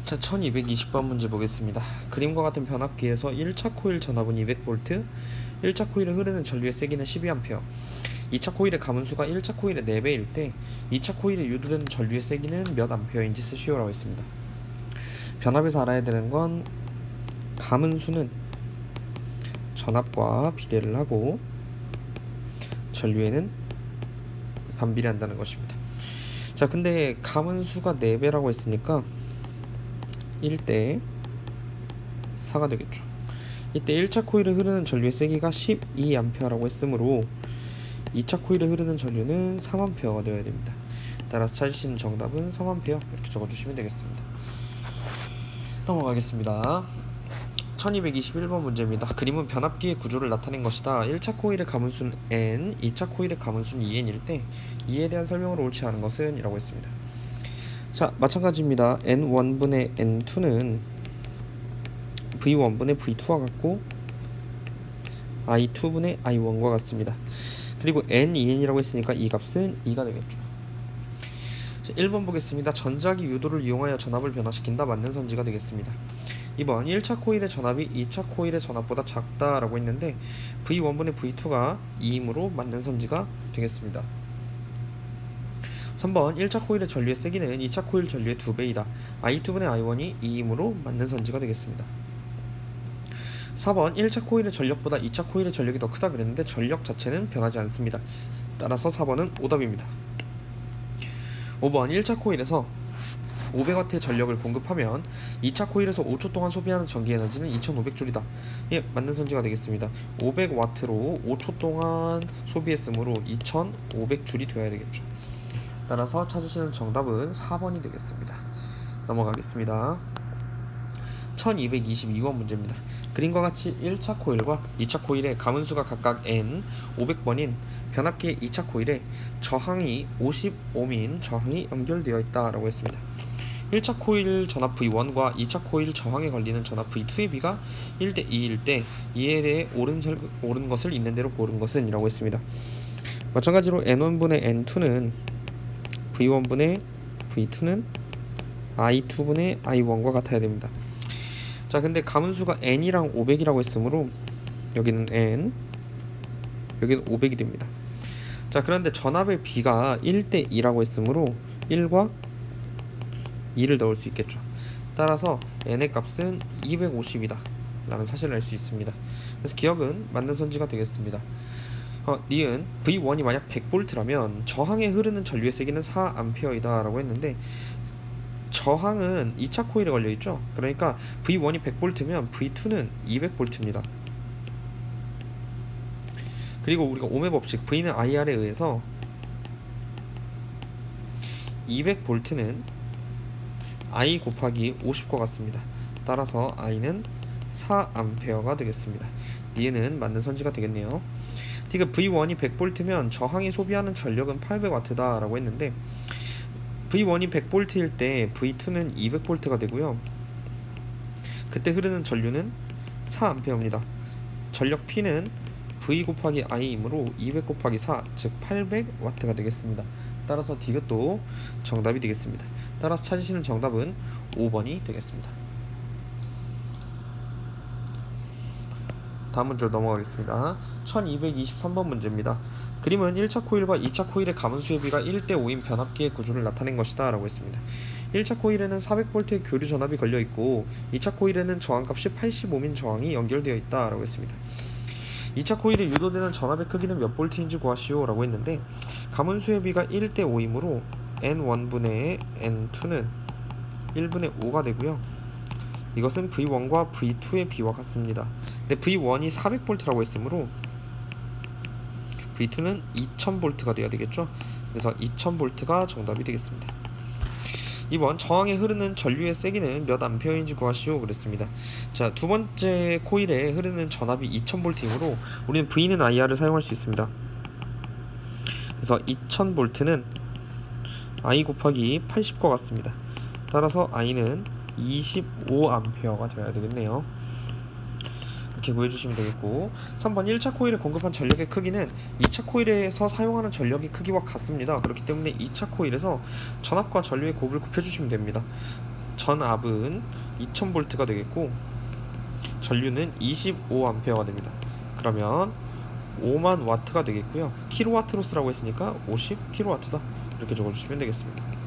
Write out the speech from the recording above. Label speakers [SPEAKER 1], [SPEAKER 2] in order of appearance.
[SPEAKER 1] 자, 1220번 문제 보겠습니다. 그림과 같은 변압기에서 1차 코일 전압은 200V, 1차 코일에 흐르는 전류의 세기는 12A, 2차 코일의 가문수가 1차 코일의 4배일 때 2차 코일에 유도되는 전류의 세기는 몇 암페어인지 쓰시오라고 했습니다. 변압에서 알아야 되는 건 가문수는 전압과 비례를 하고 전류에는 반비례한다는 것입니다. 자, 근데 가문수가 4배라고 했으니까 1대 4가 되겠죠. 이때 1차 코일에 흐르는 전류의 세기가 12A라고 했으므로 2차 코일에 흐르는 전류는 3A가 되어야 됩니다. 따라서 찾으시는 정답은 3A 이렇게 적어주시면 되겠습니다. 넘어가겠습니다. 1221번 문제입니다. 그림은 변압기의 구조를 나타낸 것이다. 1차 코일의 가문수는 N, 2차 코일의 가문수는 2N일 때 이에 대한 설명을 옳지 않은 것은? 이라고 했습니다. 자, 마찬가지입니다. N1분의 N2는 V1분의 V2와 같고 I2분의 I1과 같습니다. 그리고 N2N이라고 했으니까 이 값은 2가 되겠죠. 자, 1번 보겠습니다. 전자기 유도를 이용하여 전압을 변화시킨다. 맞는 선지가 되겠습니다. 2번 1차 코일의 전압이 2차 코일의 전압보다 작다라고 했는데 V1분의 V2가 2이므로 맞는 선지가 되겠습니다. 3번 1차 코일의 전류의 세기는 2차 코일 전류의 2배이다. I2분의 I1이 2이므로 맞는 선지가 되겠습니다. 4번 1차 코일의 전력보다 2차 코일의 전력이 더 크다 그랬는데 전력 자체는 변하지 않습니다. 따라서 4번은 오답입니다. 5번 1차 코일에서 500W의 전력을 공급하면 2차 코일에서 5초 동안 소비하는 전기 에너지는 2500J이다. 예, 맞는 선지가 되겠습니다. 500W로 5초 동안 소비했으므로 2500J이 되어야 되겠죠. 따라서 찾으시는 정답은 4번이 되겠습니다. 넘어가겠습니다. 1222번 문제입니다. 그림과 같이 1차 코일과 2차 코일의 가문수가 각각 N 500번인 변압기의 2차 코일에 저항이 50ohm인 저항이 연결되어 있다라고 했습니다. 1차 코일 전압 V1과 2차 코일 저항에 걸리는 전압 V2의 비가 1대 2일 때 이에 대해 옳은 것을 있는 대로 고른 것은? 이라고 했습니다. 마찬가지로 N1분의 N2는 V1분의 V2는 I2분의 I1과 같아야 됩니다. 자, 근데 가문수가 N이랑 500이라고 했으므로 여기는 N, 여기는 500이 됩니다. 자, 그런데 전압의 비가 1대 2라고 했으므로 1과 2를 넣을 수 있겠죠. 따라서 N의 값은 250이다 라는 사실을 알 수 있습니다. 그래서 기억은 맞는 선지가 되겠습니다. 니은 V1이 만약 100V라면 저항에 흐르는 전류의 세기는 4A이다 라고 했는데 저항은 2차 코일에 걸려있죠. 그러니까 V1이 100V면 V2는 200V입니다. 그리고 우리가 ohm의 법칙 V는 IR에 의해서 200V는 I 곱하기 50과 같습니다. 따라서 I는 4A가 되겠습니다. 니은은 맞는 선지가 되겠네요. 그러니까 V1이 100V면 저항이 소비하는 전력은 800W다 라고 했는데 V1이 100V일 때 V2는 200V가 되고요. 그때 흐르는 전류는 4A입니다. 전력 P는 V 곱하기 I이므로 200 곱하기 4, 즉 800W가 되겠습니다. 따라서 디귿도 정답이 되겠습니다. 따라서 찾으시는 정답은 5번이 되겠습니다. 다음 문제로 넘어가겠습니다. 1223번 문제입니다. 그림은 1차 코일과 2차 코일의 가문수의 비가 1대 5인 변압기의 구조를 나타낸 것이다 라고 했습니다. 1차 코일에는 400V의 교류 전압이 걸려있고 2차 코일에는 저항값이 80ohm인 저항이 연결되어 있다 라고 했습니다. 2차 코일에 유도되는 전압의 크기는 몇 볼트인지 구하시오 라고 했는데 가문수의 비가 1대 5이므로 N1분의 N2는 1분의 5가 되고요. 이것은 V1과 V2의 비와 같습니다. 근데 V1이 400V라고 했으므로 V2는 2000V가 되어야 되겠죠. 그래서 2000V가 정답이 되겠습니다. 2번 저항에 흐르는 전류의 세기는 몇 암페어인지 구하시오 그랬습니다. 자, 두 번째 코일에 흐르는 전압이 2000V이므로 우리는 V는 IR을 사용할 수 있습니다. 그래서 2000V는 I 곱하기 80과 같습니다. 따라서 I는 25A가 되어야 되겠네요. 이렇게 구해주시면 되겠고 3번 1차 코일에 공급한 전력의 크기는 2차 코일에서 사용하는 전력의 크기와 같습니다. 그렇기 때문에 2차 코일에서 전압과 전류의 곱을 곱해주시면 됩니다. 전압은 2000V가 되겠고 전류는 25A가 됩니다. 그러면 5만 와트가 되겠고요. 킬로와트로 쓰라고 했으니까 50kW다 이렇게 적어주시면 되겠습니다.